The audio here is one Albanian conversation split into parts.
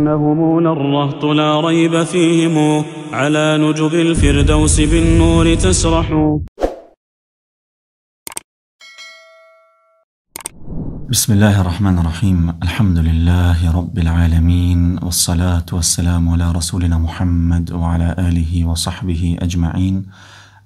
إنهم للرهط لا ريب فيهم على نجب الفردوس بالنور تسرح. بسم الله الرحمن الرحيم. الحمد لله رب العالمين، والصلاة والسلام على رسولنا محمد وعلى آله وصحبه أجمعين.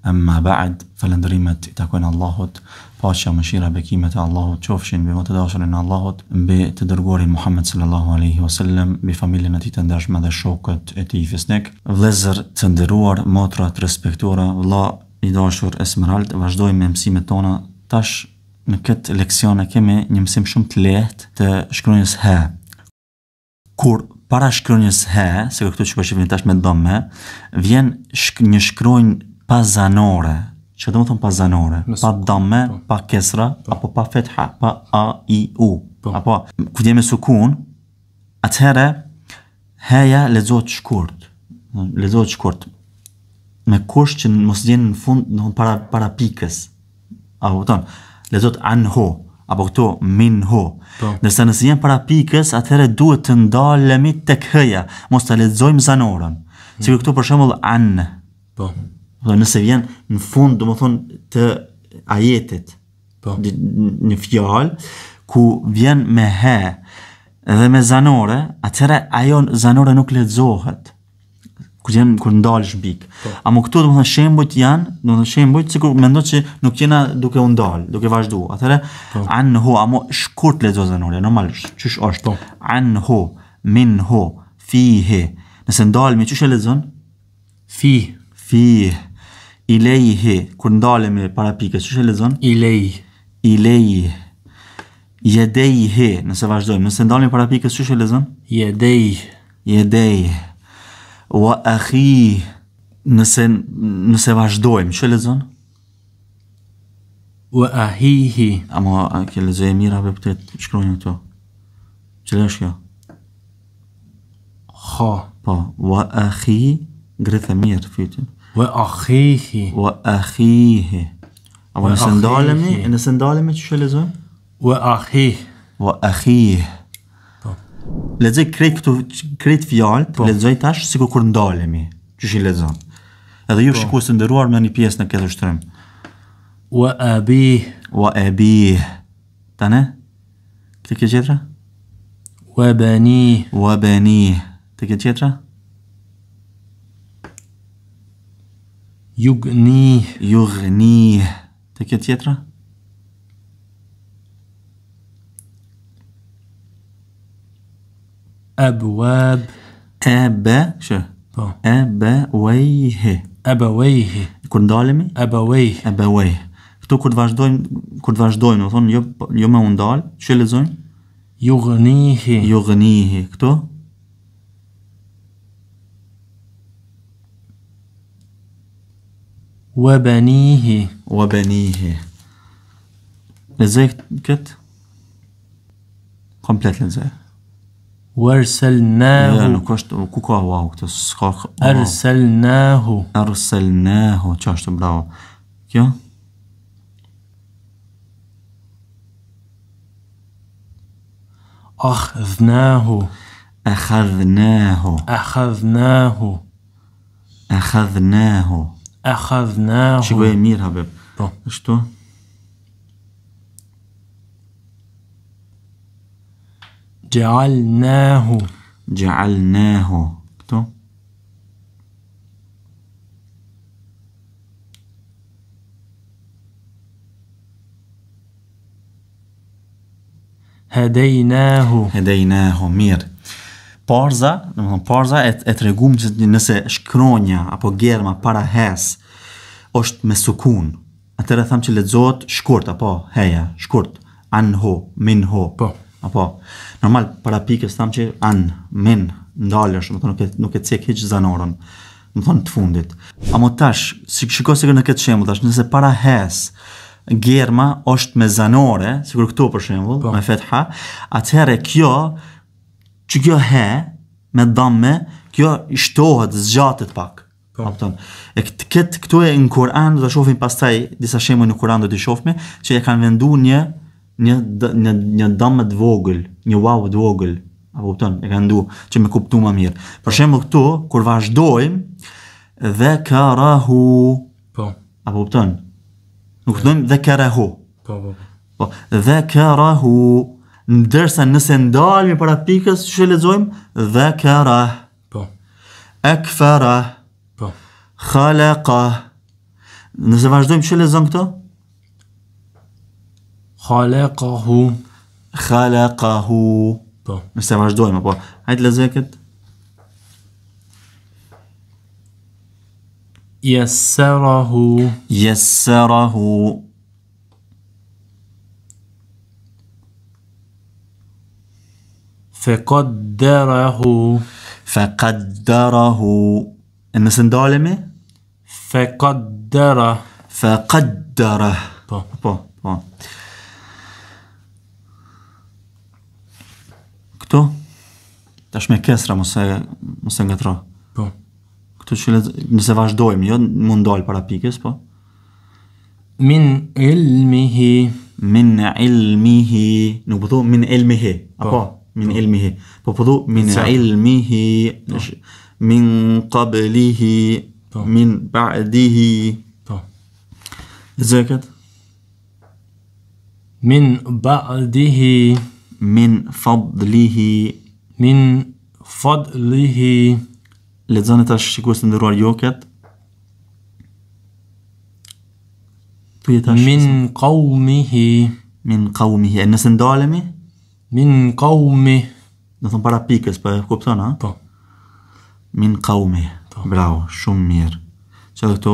أما بعد، فلندريمت تكون اللهت paqja, mëshira, bekimet e Allahut qofshin mbi më të dashurin e Allahut, mbi të dërguarin Muhammed sallallahu alaihi wasallam, mbi familjen e tij të ndershme dhe shokët e tij fisnik. Vëllezër të nderuar, motra të respektuara, vëlla i dashur Esmerald, vazhdojmë me mësimet tona. Tash në këtë leksion kemi një mësim shumë të lehtë të shkronjës he. Kur para shkronjës he, se këtu që po shihni tash me dhomë, vjen një shkronjë pazanore. Që do të thonë pazanore, pa dhamme, pa kesra, apo pa fetha, pa a, i, u. Apo, ku jemi sukun, atëherë, heja lexohet shkurt. Lexohet shkurt. Me kush që mos vjen në fund, para pikës. Apo ton, lexohet anhu, apo këtu minhu. Ndërsa nëse vjen para pikës, atëherë duhet të ndalemi tek heja, mos ta lexojmë zanoren. Sikur këtu për shembull an. Nëse vjen në fund, do më thonë, të ajetit, një fjalë, ku vjen me he dhe me zanore, atëherë ajo zanore nuk lexohet, kur ndalësh bik. Amo këtu, do më thonë, shembujt janë, do më thonë, shembujt, sikur mendoj që nuk jena duke u ndalë, duke vazhdu. Atëherë, anhu, amo shkurt lexo zanore, normal, qysh është. Anhu, minhu, fihi. Nëse ndalëmi, qysh e lexon? Fi. Ilejhi, kur ndalemi para pikës, ç'është e lexon? Ilejhi. Yedejhi, nëse vazhdojmë, nëse ndalemi para pikës, ç'është e lexon? Yedejhi. Wa akhi, nëse vazhdojmë, ç'është e lexon? Wa ahihi. Ama që lexoj mirë apo të shkruajmë këtu? Ç'është kjo? Ha. Po, wa akhi, grëthë mirë fytyn. Wa akhihi. Apo nëse ndalemi që shë lezojmë? Wa akhihi. Lezoj krejt fjallët, lezoj tash si kur ndalemi, që shë lezojmë. Edhe ju shku së ndëruar me një pjesë në këtë shtërëm. Wa abih. Tane? Këtë këtë qetra? Wa bani. Të këtë qetra? Yugni. Të këtë tjetra? Abwab. Abawayhi. Kur ndalemi? Abawayhi. Këtu kur të vazhdojmë, do thonë jo me undal, ç'e lexojmë? Yugnihi. Këtu? Wabanihi. Lezoj këtë? Komplet lezoj. Warsalnahu. Nuk është, ku ka wow këtë? Arsalnahu. Që është, bravo. Kjo? Akhadhnahu. Shikoj e mirë, Habib. Ashtu? Gja'alnahu. Këtu? Hedejnahu. Mirë. Parza e të regum që nëse shkronja apo germa para hes është me sukun, atëre tham që lexohet shkurt, apo heja, shkurt, anhu, minhu, apo normal para pikës tham që an, min, ndalësh, nuk e cek hiç zanoren, më thonë të fundit. Amo tash, shiko sikur në këtë shembull tash, nëse para hes germa është me zanore, sikur këtu për shembull, me fetha, atëherë kjo he, me dhamme, kjo shtohet, zgjatet pak. E këtu e në Kur'an, do të shohim pastaj disa shembuj në Kur'an do t'i shohim, që e kanë vendu një dhamme të vogël, një waw të vogël, apo kupton, e ka ndu që me kuptu më mirë. Për shembull këtu, kur vazhdojmë, dhakarahu, Po. apo kupton? Nuk thojmë dhakarahu. Po. Po, dhakarahu, ndërsa nëse ndalemi para pikës, çu lexojmë dhakara, Po. akfara, Po. khalaqa. Nëse vazhdojmë çu lexojmë këto? Khalaqahu. Khalaqahu. Po. Nëse vazhdojmë, po. Hajde lexoj këtë. Yassarahu. Yassarahu. Faqaddarahu. Faqaddarahu. Nëse ndalemi? Faqaddara. Faqaddara. Po. Këtu? Tash me kesra, mos e ngatro. Po. Këtu që nëse vazhdojmë, jo mund dal para pikës, po. Min ilmihi. Min ilmihi. Nuk po thu min ilmihi. Apo? Min ilmihi. Po thu min ilmihi. Min qablihi. Min ba'dihi. Po. Lexoket? Min ba'dihi. Min fadlihi. Min fadlihi. Lexoni tash shikues të nderuar joket. Min qawmihi. Min qawmihi. Nëse ndalemi? Min qawmi. Do thon para pikës, po e kupton, ha? Po. Min qawmi. Bravo, shumë mirë. Çfarë këtu?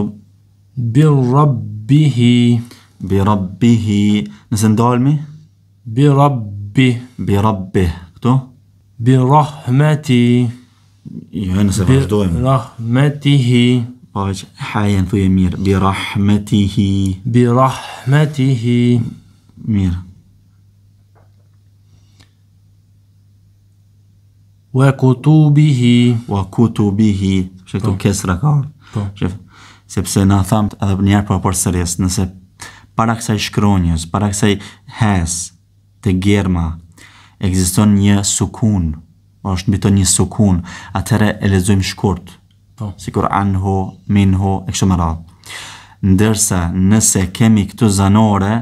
Bi rabbihi. Bi rabbihi. Nëse ndalemi? Bi rabbi. Bi rabbih. Këtu? Bi rahmati. Jo, nëse vazhdojmë. Bi rahmatihi. Po, hajen thuje mirë. Bi rahmatihi. Bi rahmatihi. Mirë. Wa kutubihi. Wa kutubihi. Që këtu kesra ka ardhur. Po. Shef, sepse na thamë edhe njerë për përsëris, nëse para kësaj shkronjës, para kësaj hes të germa, ekziston një sukun, është mbiton një sukun, atëre e lexojmë shkurt, sikur anhu, minhu, e kështu me radhë. Ndërsa nëse kemi këtu zanore,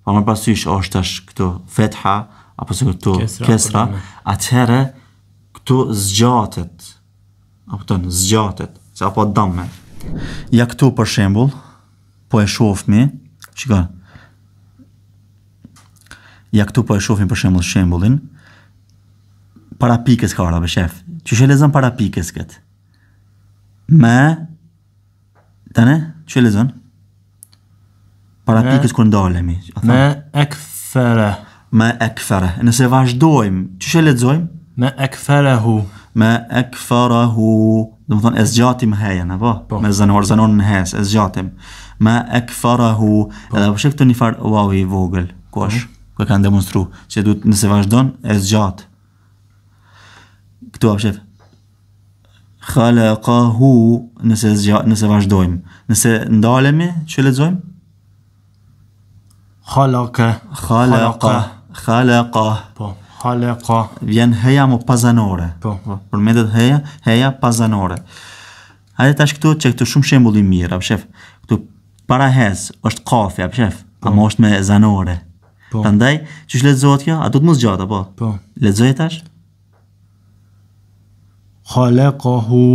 pa më pasysh është tash këtu fetha, apo sikur këtu kesra, atëre këtu zgjatet, apo tonë zgjatet, se apo damme. Ja këtu për shembull, po e shohmi, shikoj. Ja këtu po e shohim për shembullin. Para pikës ka ardha, shef. Çu e lexon para pikës kët? Me tani, çu e lexon? Para pikës kur ndalemi. Me akfara. Me akfara. Nëse vazhdojmë, çu e lexojmë? Me akfarahu. Me akfarahu. Do të thonë e zgjatim hejen, apo? Me zanon në hes, e zgjatim. Me akfarahu. Edhe po shef këtu një far wow i vogël. Kush? Ku kanë demonstru që duhet nëse vazhdon e zgjat. Këtu apo shef. Khalaqahu nëse vazhdojmë. Nëse ndalemi, çu lexojmë? Khalaqa. Khalaqa. Po. Khalaqa. Vjen heja më pazanore. Po. Përmendet heja pazanore. Hajde tash këtu që këtu shumë shembull i mirë, apo shef. Këtu para hez është kafe, apo shef. Ama është me zanore. Prandaj, çu lexohet kjo? A do të mos gjatë apo? Po. Lexoje tash? Khalaqahu.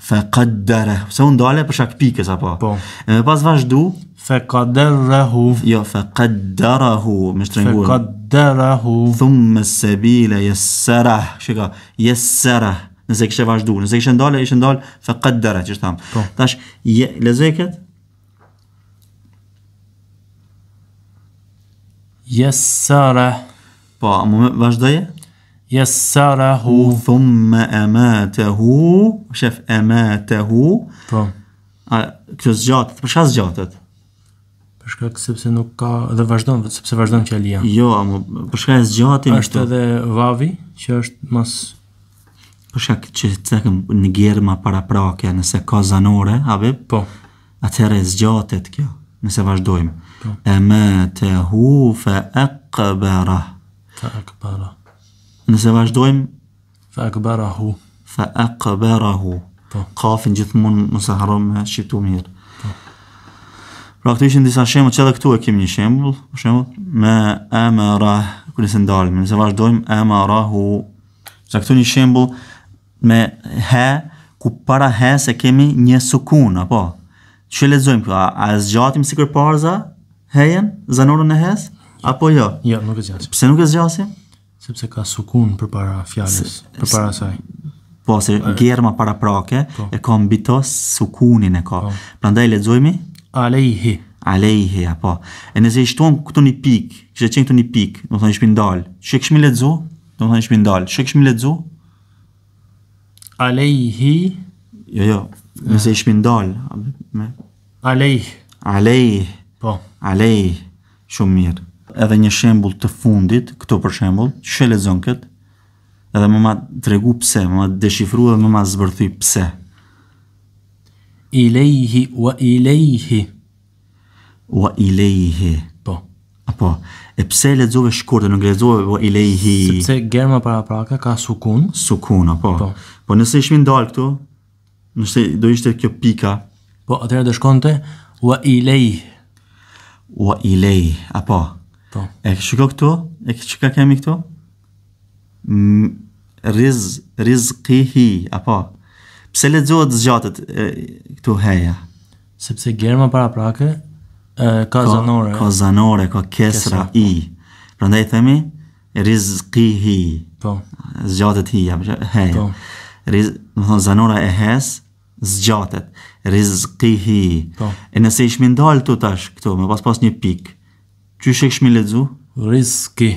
Faqaddara. Se unë dale për shak pikës, apo? Po. E me pas vazhdu? Faqaddarahu. Jo, faqaddarahu, me shtrënguar. Faqaddarahu. Thumma as-sabila yassarah. Shika, yassarah. Nëse kishe vazhdu, nëse kishe ndale, ishe ndale, faqaddara, që shtam. Tash, lexoj këtë? Yassara. Po, më vazhdoje? Yassarahu. Thumma amatahu. Shef, amatahu. Po. Kjo zgjatet, për shka zgjatet? Për shkak sepse nuk ka dhe vazhdon, sepse vazhdon fjalia. Jo, për shka e zgjatim është edhe vavi, që është mas... Për shkak që cekëm në germa para prake, nëse ka zanore, habib, po. atëherë zgjatet kjo. Nëse vazhdojmë. Amatahu fa aqbarah. Nëse vazhdojmë fa aqbarahu. Kafin gjithmonë mos e harro me shqiptu mirë. Pra këtu ishin disa shembull, që edhe këtu e kemi një shembull, për shembull, me amara, kur nëse ndalëm, nëse vazhdojmë amarahu. Pra këtu një shembull me he, ku para he se kemi një sukun, apo? Që lexojmë këtu, a zgjatim sikur parza hejen, zanorën e hes, apo jo? Jo, nuk e zgjasim. Pse nuk e zgjasim? Sepse ka sukun përpara fjalës, përpara saj. Po, se germa para prake, e ka mbi to sukunin e ka. Prandaj lexojmë Alejhi, apo. E nëse i shtuam këtu një pik, kështë qenë këtu një pik, do thonë ishpi ndalë. Që këshmi lexu? Do thonë ishpi ndalë. Që këshmi lexu? Alejhi. Jo, nëse ishpi ndalë. Alejhi. Po. Alejhi. Shumë mirë. Edhe një shembull të fundit, këtu për shembull, që lexon këtë? Edhe më ma tregu pse, më ma deshifru dhe më ma zbërthy pse. Ilejhi wa ilejhi. Wa ilejhi. Po. Apo, e pse lexove shkurtë, nuk lexove wa ilejhi? Sepse germa para prake ka sukun. Sukun, apo. Po. Po nëse ishmi ndalë këtu, nëse do ishte kjo pika. Po, atëherë do shkonte wa ilejhi. Wa ilejhi, apo. Po. E shiko këtu? E çka kemi këtu? Rizqihi, apo. Pse lexohet zgjatet këtu heja? Sepse germa para prake ka zanore. Ka zanore, ka kesra i. Prandaj themi rizqihi. Po. Zgjatet heja. Po. Do thonë zanora e hes zgjatet. Rizqihi. Po. E nëse ishmi ndalë tu tash këtu, me pas një pik. Çysh e kishmi lexu? Rizqi.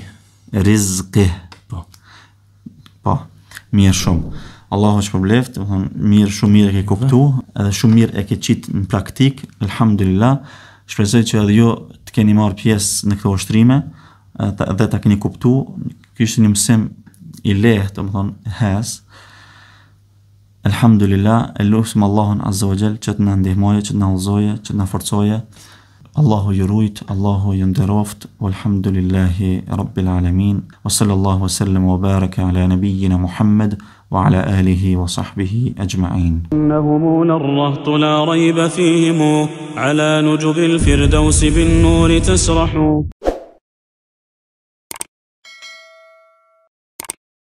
Po, mirë shumë. Allahu është përbleft, shumë mirë e ke kuptu, edhe shumë mirë e ke qitë në praktik, elhamdulillah. Shpresoj që edhe ju të keni marrë pjesë në këto ushtrime, dhe ta keni kuptu. Ky ishte një mësim i lehtë, hes. Elhamdulillah, e lutim Allahun azza wa jall që të na ndihmoje, që të na udhëzoje, që të na forcoje. Allahu ju rujt, Allahu ju nderoft, walhamdulillahi rabbil alamin, wa sallallahu wa sallam wa baraka ala nabiyyina Muhammad wa ala alihi wa sahbihi ajma'in. إنهم الرهط لا ريب فيهم على نجب الفردوس بالنور تسرح